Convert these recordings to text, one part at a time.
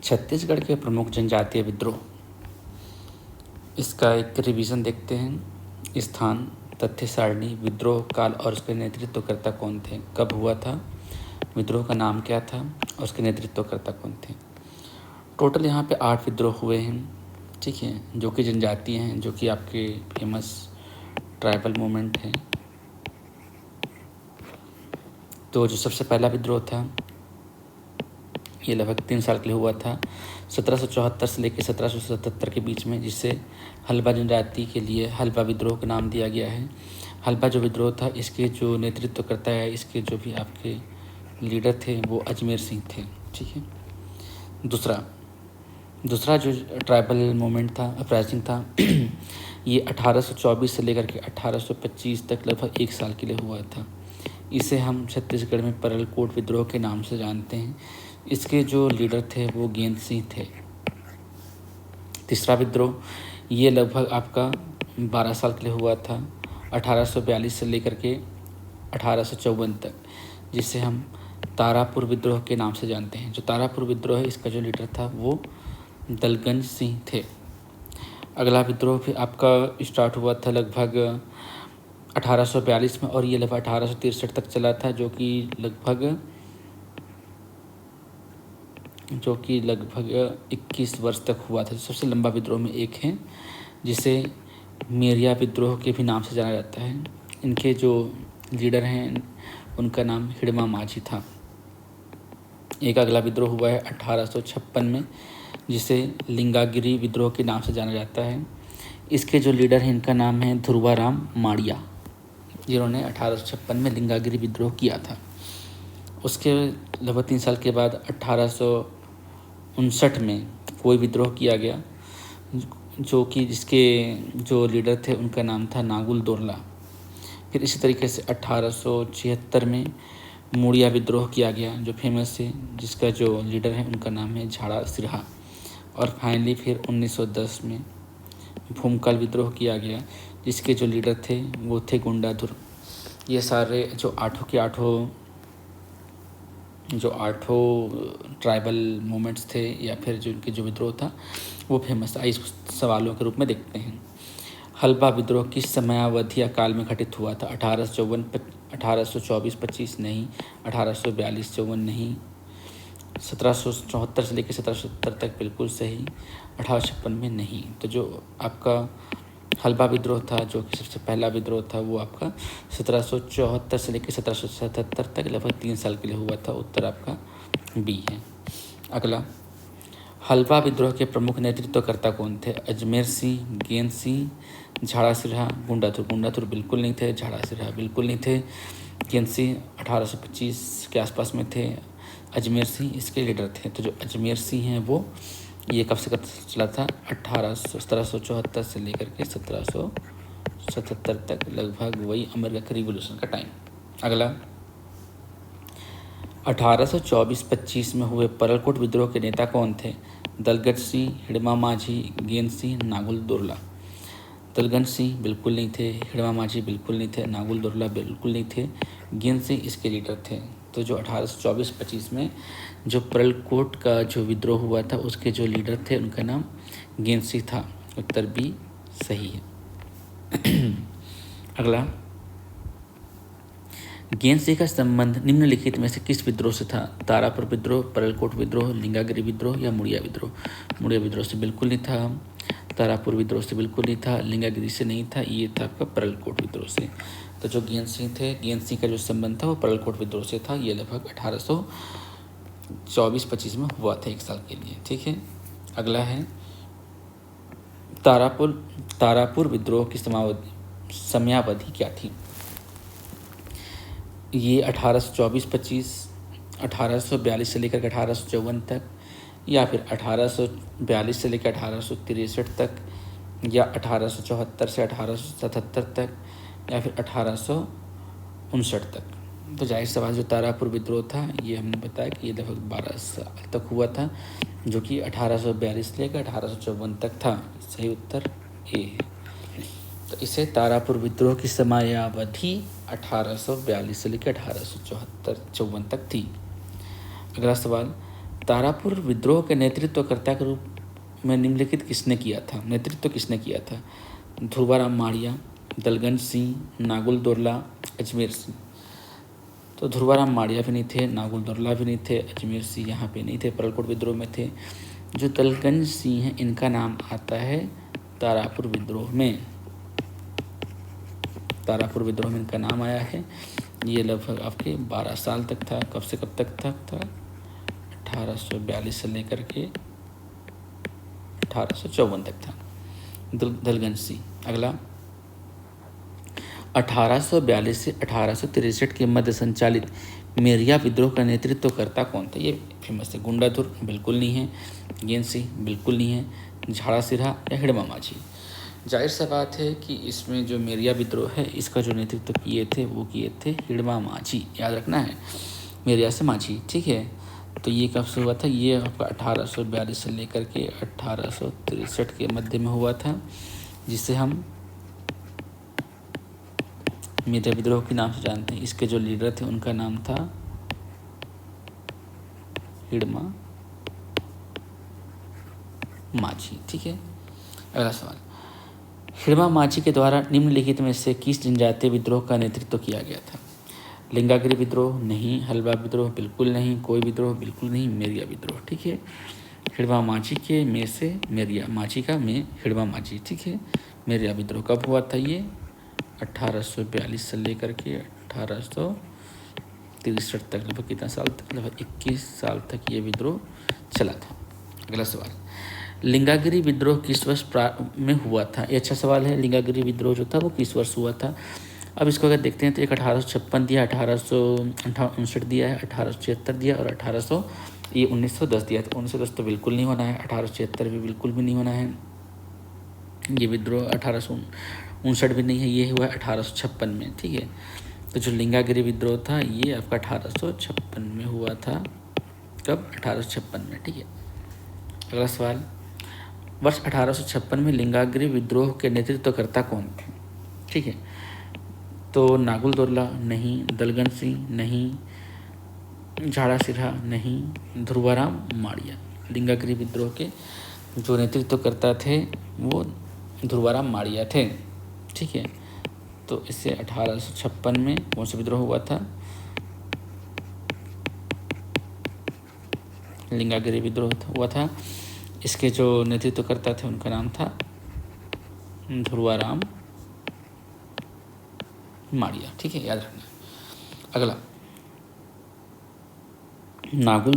छत्तीसगढ़ के प्रमुख जनजातीय विद्रोह, इसका एक रिवीजन देखते हैं। स्थान, तथ्य सारणी, विद्रोह काल और उसके नेतृत्वकर्ता कौन थे, कब हुआ था, विद्रोह का नाम क्या था और उसके नेतृत्वकर्ता कौन थे। टोटल यहाँ पे 8 विद्रोह हुए हैं, ठीक है, जो कि जनजातीय हैं, जो कि आपके फेमस ट्राइबल मूवमेंट हैं। तो जो सबसे पहला विद्रोह था ये लगभग 3 साल के लिए हुआ था, 1774 से लेकर 1777 के बीच में, जिसे हल्बा जनजाति के लिए हल्बा विद्रोह का नाम दिया गया है। हल्बा जो विद्रोह था, इसके जो नेतृत्वकर्ता है, इसके जो भी आपके लीडर थे वो अजमेर सिंह थे, ठीक है। दूसरा जो ट्राइबल मूवमेंट था, अपराइजिंग था ये 1824 से लेकर के 1825 तक लगभग 1 साल के लिए हुआ था। इसे हम छत्तीसगढ़ में परलकोट विद्रोह के नाम से जानते हैं। इसके जो लीडर थे वो गेंद सिंह थे। तीसरा विद्रोह ये लगभग आपका 12 साल के लिए हुआ था, 1842 से लेकर के 1854 तक, जिसे हम तारापुर विद्रोह के नाम से जानते हैं। जो तारापुर विद्रोह है, इसका जो लीडर था वो दलगंज सिंह थे। अगला विद्रोह फिर आपका स्टार्ट हुआ था लगभग 1842 में और ये लगभग 1863 तक चला था, जो कि लगभग 21 वर्ष तक हुआ था। सबसे लंबा विद्रोह में एक है, जिसे मेरिया विद्रोह के भी नाम से जाना जाता है। इनके जो लीडर हैं उनका नाम हिड़मा माझी था। एक अगला विद्रोह हुआ है 1856 में, जिसे लिंगागिरी विद्रोह के नाम से जाना जाता है। इसके जो लीडर हैं इनका नाम है ध्रुवाराम माड़िया, जिन्होंने 1856 में लिंगागिरी विद्रोह किया था। उसके लगभग 3 साल के बाद 1859 में कोई विद्रोह किया गया, जो कि जिसके जो लीडर थे उनका नाम था नागुल दोरला। फिर इसी तरीके से 1876 में मुड़िया विद्रोह किया गया, जो फेमस है, जिसका जो लीडर है उनका नाम है झाड़ा सिरहा। और फाइनली फिर 1910 में भूमकाल विद्रोह किया गया, जिसके जो लीडर थे वो थे गुंडाधुर। ये सारे जो आठों ट्राइबल मूवमेंट्स थे या फिर जो इनके जो विद्रोह था वो फेमस था। इस सवालों के रूप में देखते हैं। हल्बा विद्रोह किस समयावधि या काल में घटित हुआ था? 1824-25 नहीं, 1842-54 नहीं, 1774 से लेकर 1770 तक बिल्कुल सही, 1856 में नहीं। तो जो आपका हल्बा विद्रोह था, जो कि सबसे पहला विद्रोह था, वो आपका 1774 से लेकर 1777 तक लगभग 3 साल के लिए हुआ था। उत्तर आपका बी है। अगला, हल्बा विद्रोह के प्रमुख नेतृत्वकर्ता कौन थे? अजमेर सिंह, गेंद सिंह, झाड़ा सिरहा, गुंडाधुर। गुंडाधुर बिल्कुल नहीं थे, झाड़ा सिरहा बिल्कुल नहीं थे। गेंद सिंह 1825 के आसपास में थे। अजमेर सिंह इसके लीडर थे। तो जो अजमेर सिंह हैं वो ये कब से कब चला था? 1774 से लेकर के 1777 तक, लगभग वही अमेरिका रिवॉल्यूशन का टाइम। अगला, 1824-25 में हुए परलकोट विद्रोह के नेता कौन थे? दलगत सिंह, हिड़मा माझी, गेंद सिंह, नागुल दोरला। दलगत सिंह बिल्कुल नहीं थे, हिड़मा माझी बिल्कुल नहीं थे, नागुल दोरला बिल्कुल नहीं थे, गेंद सिंह इसके लीडर थे। तो जो 1824-25 में जो परलकोट का जो विद्रोह हुआ था उसके जो लीडर थे उनका नाम गेंद सिंह था। उत्तर बी सही है। अगला, गेंद सिंह का संबंध निम्नलिखित में से किस विद्रोह से था? तारापुर विद्रोह, परलकोट विद्रोह, लिंगागिरी विद्रोह या मुड़िया विद्रोह? मुड़िया विद्रोह से बिल्कुल नहीं था, तारापुर विद्रोह से बिल्कुल नहीं था, लिंगागिरी से नहीं था, ये था आपका परलकोट विद्रोह से। तो जो गेंद सिंह थे, गेंद सिंह का जो संबंध था वो परलकोट विद्रोह से था। ये लगभग 1824-25 में हुआ था 1 साल के लिए, ठीक है। अगला है तारापुर विद्रोह की समयावधि क्या थी? ये 1824-25, 1842 से लेकर 1854 तक, या फिर 1842 से लेकर 1863 तक, या 1874 से 1877 तक, या फिर 1859 तक। तो जाहिर सवाल जो तारापुर विद्रोह था ये हमने बताया कि ये लगभग 12 साल तक हुआ था, जो कि 1842 से लेकर 1854 तक था। सही उत्तर ए है। तो इसे तारापुर विद्रोह की समयावधि 1842 से लेकर 1854 तक थी। अगला सवाल, तारापुर विद्रोह के नेतृत्वकर्ता के रूप में निम्नलिखित किसने किया था, नेतृत्व किसने किया था? ध्रुवाराम माड़िया, दलगन सिंह, नागुल दोरला, अजमेर सिंह। तो ध्रुवाराम माड़िया भी नहीं थे, नागुल दोरला भी नहीं थे, अजमेर सिंह यहाँ पे नहीं थे, परलकोट विद्रोह में थे। जो दलगन सिंह है इनका नाम आता है तारापुर विद्रोह में। तारापुर विद्रोह में इनका नाम आया है। ये लगभग आपके 12 साल तक था। कब से कब तक था? 1842 से लेकर के 1854 तक था दलगन सिंह। अगला 1842 से 1863 के मध्य संचालित मेरिया विद्रोह का नेतृत्वकर्ता कौन था? ये फेमस है। गुंडाधुर बिल्कुल नहीं है, गेंद सिंह बिल्कुल नहीं है, झाड़ा सिरहा या हिड़मा माझी। जाहिर सा बात है कि इसमें जो मेरिया विद्रोह है इसका जो नेतृत्व किए थे वो किए थे हिड़मा माझी। याद रखना है, मेरिया से माझी, ठीक है। तो ये कब से हुआ था? ये आपका 1842 से लेकर के 1863 के मध्य में हुआ था, जिसे हम मेरिया विद्रोह के नाम से जानते हैं। इसके जो लीडर थे उनका नाम था हिड़मा माझी, ठीक है। अगला सवाल, हिड़मा माझी के द्वारा निम्नलिखित में से किस जनजातीय विद्रोह का नेतृत्व किया गया था? लिंगागिरी विद्रोह नहीं, हलबा विद्रोह बिल्कुल नहीं, कोई विद्रोह बिल्कुल नहीं, मेरिया विद्रोह, ठीक है। हिड़मा माझी के में से मेरिया माझी का में हिड़मा माझी, ठीक है। मेरिया विद्रोह कब हुआ था? ये 1842 से लेकर के 1863 तक, लगभग कितना साल तक? लगभग 21 साल तक ये विद्रोह चला था। अगला सवाल, लिंगागिरी विद्रोह किस वर्ष में हुआ था? ये अच्छा सवाल है। लिंगागिरी विद्रोह जो था वो किस वर्ष हुआ था? अब इसको अगर देखते हैं तो एक 1856 दिया, 1859 दिया है, 1876 दिया और 1910 दिया। तो 1910 तो बिल्कुल नहीं होना है, 1876 भी बिल्कुल भी नहीं होना है। ये विद्रोह 1859 भी नहीं है, ये हुआ 1856 में, ठीक है। तो जो लिंगागिरी विद्रोह था ये आपका 1856 में हुआ था। कब? 1856 में, ठीक है। अगला सवाल, वर्ष 1856 में लिंगागिरी विद्रोह के नेतृत्वकर्ता कौन थे? ठीक है। तो नागुल दोरला नहीं, दलगन सिंह नहीं, झाड़ा सिरहा नहीं, ध्रुवाराम माड़िया। लिंगागिरी विद्रोह के जो नेतृत्वकर्ता थे वो ध्रुवाराम माड़िया थे, ठीक है। तो इससे 1856 में कौन सा विद्रोह हुआ था? लिंगागिरी विद्रोह हुआ था। इसके जो नेतृत्वकर्ता थे उनका नाम था ध्रुवाराम माड़िया, ठीक है, याद रखना। अगला, नागुल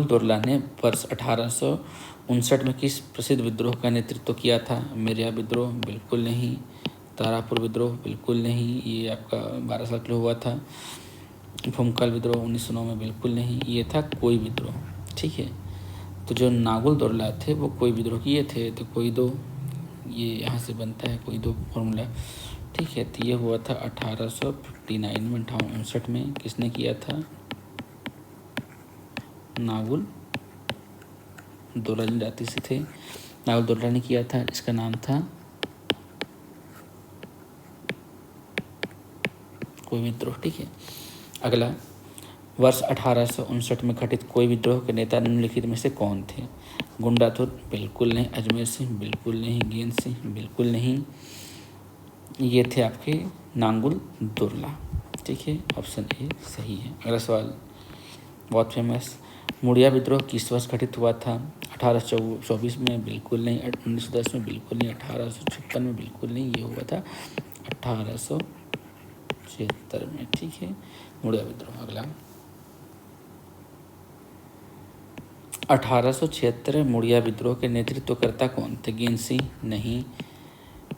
दोरला ने वर्ष 1859 में किस प्रसिद्ध विद्रोह का नेतृत्व किया था? मेरिया विद्रोह बिल्कुल नहीं, तारापुर विद्रोह बिल्कुल नहीं, ये आपका 12 साल के लिए हुआ था। भूमकाल विद्रोह 1909 में बिल्कुल नहीं, ये था कोई विद्रोह, ठीक है। तो जो नागुल दोरला थे वो कोई विद्रोह किए थे। तो कोई दो, ये यहाँ से बनता है कोई दो फॉर्मूला, ठीक है। तो ये हुआ था 1859 में, 1859 में। किसने किया था? नागुल दोरला जाति से थे, नागुल दोरला ने किया था। इसका नाम था कोई विद्रोह, ठीक है। अगला, वर्ष 1859 में घटित कोई विद्रोह के नेता निम्नलिखित में से कौन थे? गुंडाधुर बिल्कुल नहीं, अजमेर सिंह बिल्कुल नहीं, गेंद सिंह बिल्कुल नहीं, ये थे आपके नांगुल दोरला, ठीक है। ऑप्शन ए सही है। अगला सवाल बहुत फेमस, मुड़िया विद्रोह किस वर्ष घटित हुआ था? 1824 में बिल्कुल नहीं, 1910 में बिल्कुल नहीं, 1856 में बिल्कुल नहीं, ये हुआ था 1876 में, ठीक है, मुड़िया विद्रोह। अगला, 1876 मुड़िया विद्रोह के नेतृत्वकर्ता कौन थे? गेंद सिंह नहीं,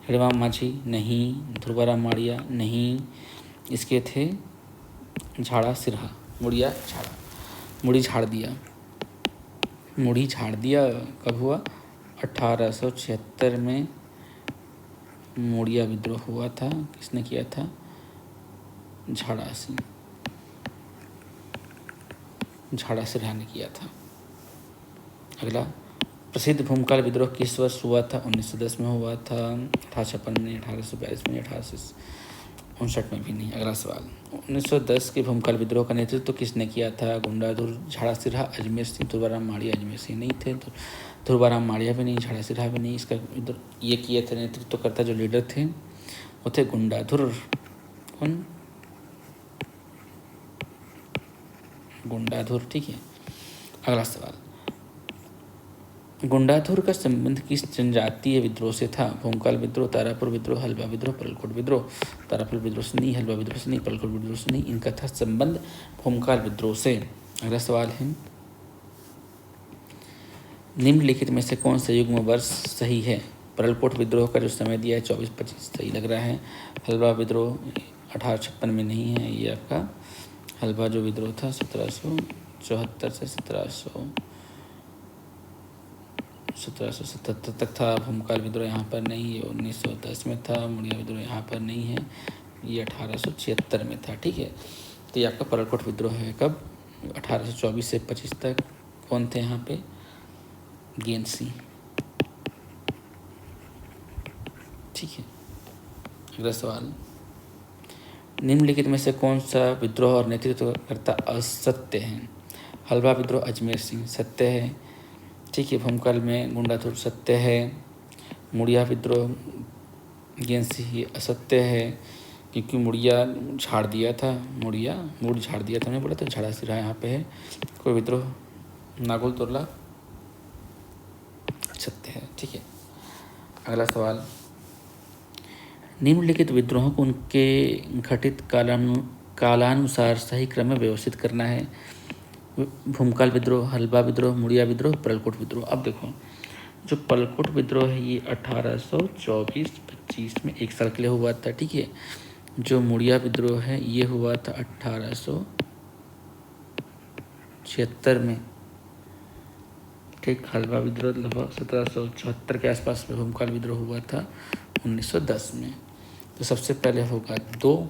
हिड़मा माझी नहीं, ध्रुवाराम माड़िया नहीं, इसके थे झाड़ा सिरहा। मुड़ी झाड़ दिया कब हुआ? 1876 में मुड़िया विद्रोह हुआ था। किसने किया था? झाड़ा सिरहा ने किया था। अगला, प्रसिद्ध भूमकाल विद्रोह किस वर्ष हुआ था? 1910 में हुआ था, 1856 में, 1842 में, 59 में भी नहीं। अगला सवाल, 1910 के भूमकाल विद्रोह का नेतृत्व किसने किया था? गुंडाधुर, झाड़ा सिरहा, अजमेर सिंह, ध्रुवाराम माड़िया। अजमेर सिंह नहीं थे, तो ध्रुवाराम माड़िया भी नहीं, झाड़ा सिरहा भी नहीं। इसका ये किए थे नेतृत्वकर्ता, जो लीडर थे वो थे गुंडाधुर। कौन? गुंडाधुर, ठीक है। अगला सवाल, गुंडाधुर का संबंध किस जनजातीय विद्रोह से था? भूमकाल विद्रोह, तारापुर विद्रोह, हलवा विद्रोह, पलकोट विद्रोह। तारापुर विद्रोह से नहीं, हलवा विद्रोह से नहीं, पलकोट विद्रोह से नहीं, इनका था संबंध भूमकाल विद्रोह से। अगला सवाल है, निम्नलिखित में से कौन सा युग्म वर्ष सही है? पलकोट विद्रोह का जो समय दिया है 24-25 सही लग रहा है। हलवा विद्रोह 1856 में नहीं है, ये आपका हलवा जो विद्रोह था 1774 से 1777 तक था। भूमकाल विद्रोह यहाँ पर नहीं, ये 1910 में था। मुड़िया विद्रोह यहाँ पर नहीं है, ये 1876 में था, ठीक है। तो ये आपका पलकोट विद्रोह है कब? 1824 से 25 तक। कौन थे यहाँ पे? गेन सिंह, ठीक है। अगला सवाल, निम्नलिखित में से कौन सा विद्रोह और नेतृत्वकर्ता असत्य है? हलवा विद्रोह अजमेर सिंह सत्य है, ठीक है। भूमकाल में गुंडाधुर सत्य है। मुड़िया विद्रोह गेन सिंह असत्य है, क्योंकि मुड़िया झाड़ दिया था, मूड झाड़ दिया था, मैंने बोला था झाड़ा सिरहा यहाँ पे है। कोई विद्रोह नागुल तोरला सत्य है, ठीक है। अगला सवाल, निम्नलिखित विद्रोहों को उनके घटित कालानुसार सही क्रम में व्यवस्थित करना है। भूमकाल विद्रोह, हलवा विद्रोह, मुड़िया विद्रोह, पलकोट विद्रोह। अब देखो, जो पलकोट विद्रोह है ये 1824-25 में 1 साल के लिए हुआ था, ठीक है। जो मुड़िया विद्रोह है ये हुआ था 1876 में, ठीक। हलवा विद्रोह लगभग 1774 के आसपास में। भूमकाल विद्रोह हुआ था 1910 में। तो सबसे पहले होगा 2,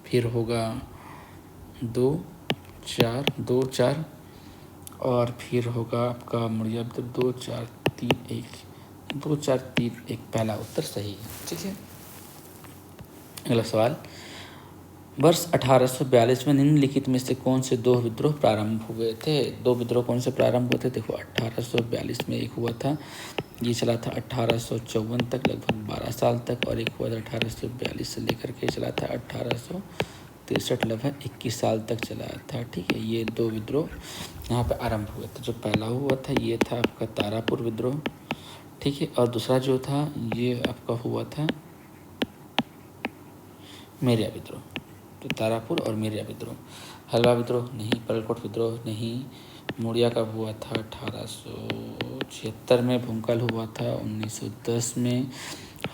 फिर होगा 2, 4 और फिर होगा आपका मुड़िया विद्रोह 2, 4, 3, 1, 2, 4, 3, 1। पहला उत्तर सही है, ठीक है। अगला सवाल, वर्ष 1842 में निम्नलिखित में से कौन से 2 विद्रोह प्रारंभ हुए थे? 2 विद्रोह कौन से प्रारंभ हुए थे? देखो, 1842 में एक हुआ था, ये चला था 1854 तक, लगभग 12 साल तक। और एक हुआ था 1842 से लेकर के चला था 1863, लगभग 21 साल तक चला था, ठीक है। ये 2 विद्रोह यहाँ पे आरंभ हुए थे। जो पहला हुआ था ये था आपका तारापुर विद्रोह, ठीक है। और दूसरा जो था ये आपका हुआ था मेरिया विद्रोह। तो तारापुर और मेरिया विद्रोह। हलवा विद्रोह नहीं, पलकोट विद्रोह नहीं। मुड़िया कब हुआ था? 1876 में। भूमकाल हुआ था 1910 में।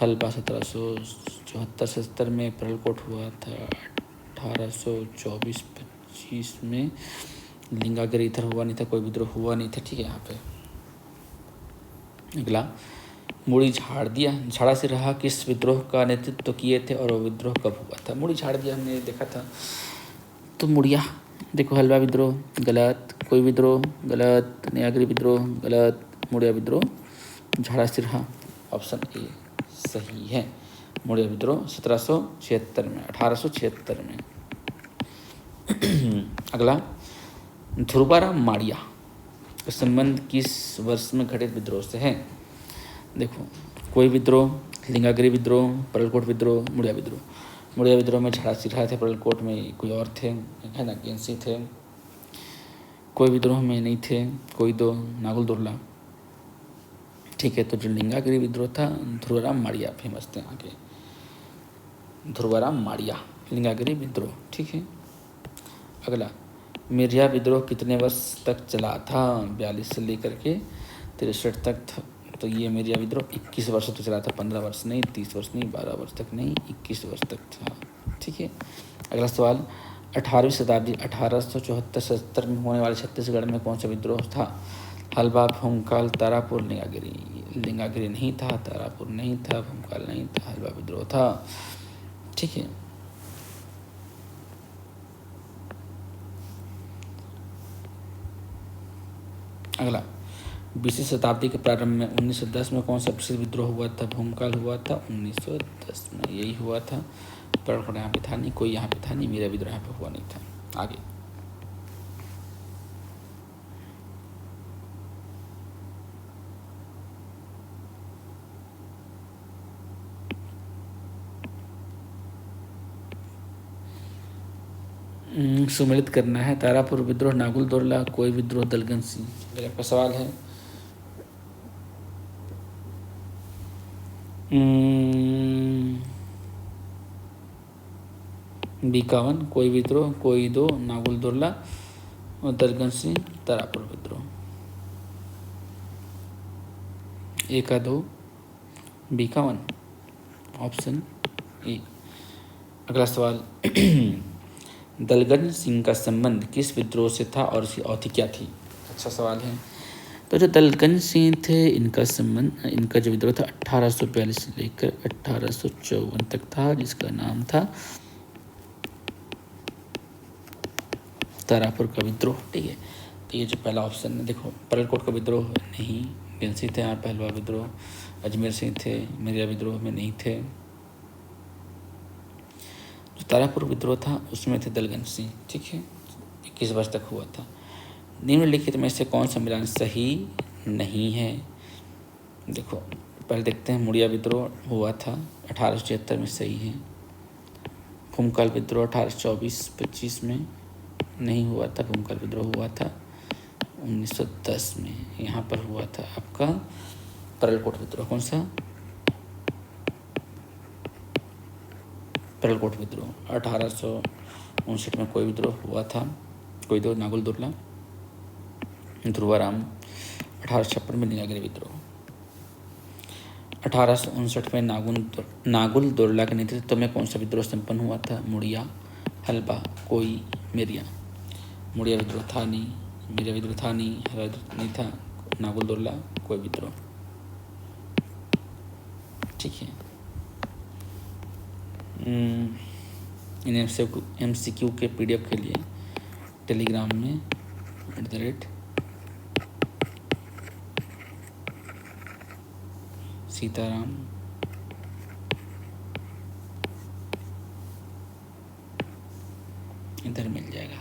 हलवा 1774-77 में। पलकोट हुआ था 1824-25 में। लिंगागिरी इधर हुआ नहीं था, कोई विद्रोह हुआ नहीं था, ठीक है। यहाँ पे अगला, मुड़ी झाड़ दिया, झाड़ा सिरहा किस विद्रोह का नेतृत्व किए थे और वो विद्रोह कब हुआ था? मुड़ी झाड़ दिया हमने देखा था, तो मुड़िया। देखो, हलवा विद्रोह गलत, कोई विद्रोह गलत, न्यागिरी विद्रोह गलत, मुड़िया विद्रोह, झाड़ा सिरहा ऑप्शन ए सही है। मुड़िया विद्रोह 1776 में, 1876 में। अगला, ध्रुवाराम माड़िया का संबंध किस वर्ष में घटित विद्रोह से है? देखो, कोई विद्रोह, लिंगागिरी विद्रोह, पलकोट विद्रोह, मुड़िया विद्रोह। मुड़िया विद्रोह में झाड़ा सिरहा थे, पलकोट में कोई और थे, है ना, गेन सिंह थे। कोई विद्रोह में नहीं थे, कोई 2 नागुल दुर्ला, ठीक है। तो जो लिंगागिरी विद्रोह था, ध्रुवाराम माड़िया फेमस थे आगे, ध्रुवाराम माड़िया, लिंगागिरी विद्रोह, ठीक है। अगला, मेरिया विद्रोह कितने वर्ष तक चला था? 42 से लेकर के 63 तक था। तो ये मेरिया विद्रोह 21 वर्ष तक चला था, 15 वर्ष नहीं, 30 वर्ष नहीं, 12 वर्ष तक नहीं, 21 वर्ष तक था, ठीक है। अगला सवाल, 18वीं शताब्दी 1874-77 में होने वाले छत्तीसगढ़ में कौन सा विद्रोह था? हलवा, भूमकाल, तारापुर, लिंगागिरी। लिंगागिरी नहीं था, तारापुर नहीं था, भूमकाल नहीं था, हलवा विद्रोह था, ठीक है। अगला, 20वीं शताब्दी के प्रारंभ में 1910 में कौन सा प्रसिद्ध विद्रोह हुआ था? भूमकाल हुआ था 1910 में, यही हुआ था तड़फड़ा यहाँ पे था नहीं, कोई यहाँ पे था नहीं, मेरा विद्रोह यहाँ पे हुआ नहीं था। आगे सुमिलित करना है। तारापुर विद्रोह, नागुल दोरला, कोई विद्रोह, दलगन सिंह। अगर आपका सवाल है बीकावन, कोई विद्रोह, कोई दो, नागुल दोरला और दलगन सिंह, तारापुर विद्रोह। 1-2 बीकावन, ऑप्शन ए। अगला सवाल दलगन सिंह का संबंध किस विद्रोह से था और उसकी अवधि क्या थी? अच्छा सवाल है। तो जो दलगन सिंह थे, इनका संबंध, इनका जो विद्रोह था 1842 से लेकर 1854 तक था, जिसका नाम था तारापुर का विद्रोह। ठीक है, तो ये जो पहला ऑप्शन है, देखो परलकोट का विद्रोह नहीं, सिंह थे यहाँ पहलवा विद्रोह, अजमेर सिंह थे, मिर्जा विद्रोह में नहीं थे। जो तारापुर विद्रोह था उसमें थे दलगन सिंह। ठीक है, 21 वर्ष तक हुआ था। निम्नलिखित में से कौन सा मिलान सही नहीं है? देखो पहले देखते हैं, मुड़िया विद्रोह हुआ था 1876 में, सही है। भूमकाल विद्रोह 1824-25 में नहीं हुआ था। भूमकाल विद्रोह हुआ था 1910 में, यहाँ पर हुआ था आपका परलकोट विद्रोह। कौन सा? परलकोट विद्रोह। 1859 में कोई विद्रोह हुआ था, कोई दो, नागुल दुर्ला, ध्रुवाराम। 1856 में नीलागिरी विद्रोह। 1859 में नागुल दोरला के नेतृत्व में कौन सा विद्रोह संपन्न हुआ था? मुड़िया, हलबा, कोई, मिर्या। मुड़िया विद्रोह था नहीं, मिर्या विद्रोह था नहीं, हलबा विद्रोह नहीं था, नागुल दोरला, कोई विद्रोह। ठीक है, इन MCQ के PDF के लिए टेलीग्राम में @सीताराम इधर मिल जाएगा।